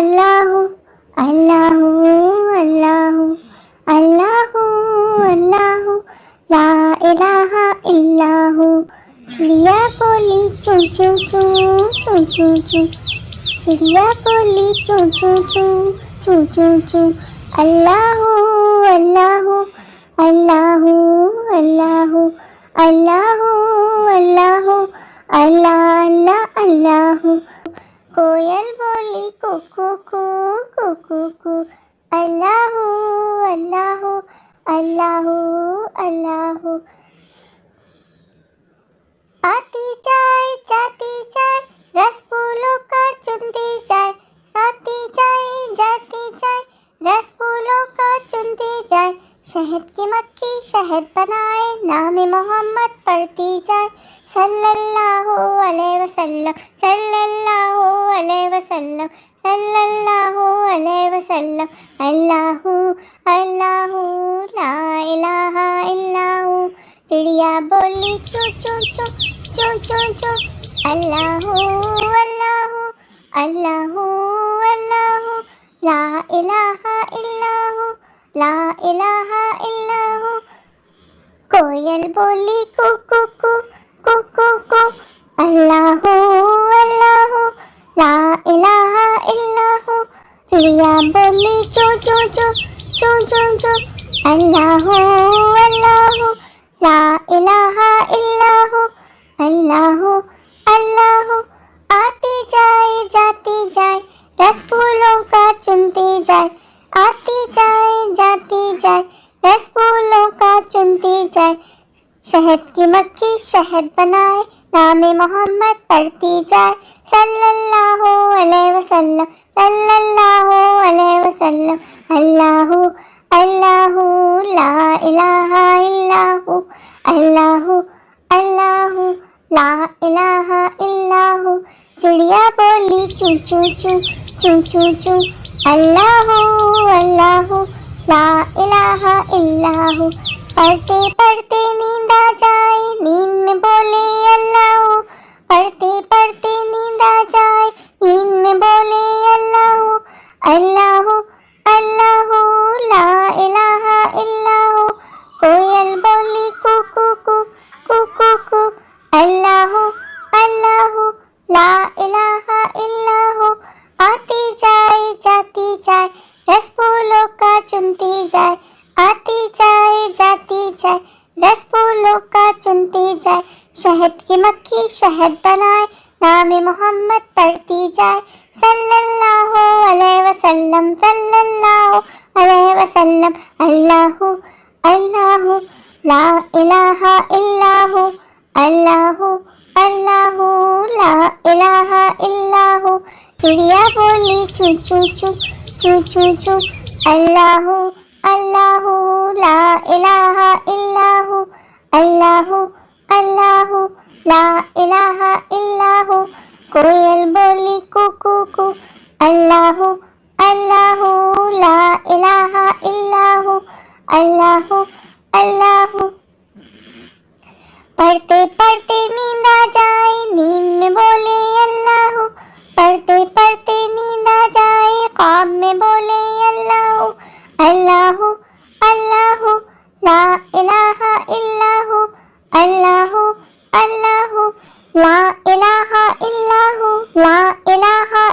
اللہ اللہ اللہ اللہ اللہ لا الہ الا ہو۔ چڑیا بولی چوں چوں چوں چوں چوں چوں، چڑیا بولی چوں چوں چوں چوں چوں چوں، اللہ اللہ اللہ اللہ اللہ اللہ اللہ اللہ اللہ۔ کوئل بولی کو کو کو، اللہ اللہ اللہ اللہ۔ آتی جائے جاتی جائے رس پھولوں کا چنتی جائے، آتی جائے جاتی جائے رس پھولوں کا چنتی جائے، شہد کی مکھی شہد بنائے نام محمد پڑھتی جائے، صلی اللہ علیہ وسلم صلی اللہ علیہ وسلم صلی اللہ علیہ وسلم، اللہ اللہ لا الہ الا ہو۔ چڑیا بولی چوں چوں چوں چوں چوں چوں، اللہ اللہ اللہ اللہ لا الہ الا ہو لا الہ الا ہو۔ کوئل بولی کو کو، اللہ اللہ لا الہ الا ہو۔ چڑیا بولی چوں چوں چوں چوں چوں چوں، اللہ اللہ لا الہ الا ہو اللہ اللہ۔ آتی جائے جاتی جائے رس پھولوں کا چنتی جائے، آتی جائے جاتی جائے رس پھولوں کا چنتی جائے، شہد کی مکھی شہد بنائے نام محمد پڑھتی جائے، صلی اللہ علیہ وسلم صلی اللہ علیہ وسلم، اللہ اللہ لا الہ الا ہو اللہ اللہ لا الہ الا ہو۔ چڑیا بولی چوں چوں چوں چوں چوں چوں، اللہ اللہ لا الہ الا ہو۔ پڑھتے پڑھتے نیند آ جائے نیند میں بولے اللہ، پڑھتے پڑھتے نیند آ جائے نیند میں بولے اللہ، اللہ اللہ لا الہ الا ہو۔ کوئل بولی کو، اللہ اللہ لا الہ الا ہو۔ آتی جائے جاتی جائے رس پھولوں کا چنتی جائے، آتی جائے جاتی جائے رس پھولوں کا چنتی جائے، شہد کی مکھی شہد بنائے نام محمد پڑھتی جائے، صلی اللہ علیہ وسلم صلی اللہ علیہ وسلم، اللہ اللہ لا الہ الا ہو اللہ اللہ لا الہ الا ہو۔ چڑیا بولی چوں چوں چوں چوں چوں چوں، اللہ اللہ لا الہ الا ہو اللہ اللہ لا الہ الا ہو۔ کوئل بولی کو، اللہ اللہ لا الہ الا ہو اللہ اللہ۔ پڑھتے پڑھتے نیند آ جائے نیند میں بولے اللہ، پڑھتے پڑھتے نیند آ جائے خواب میں بولے اللہ، اللہ اللہ لا الہ الا ہو اللہ اللہ لا الہ الا ہو لا الہ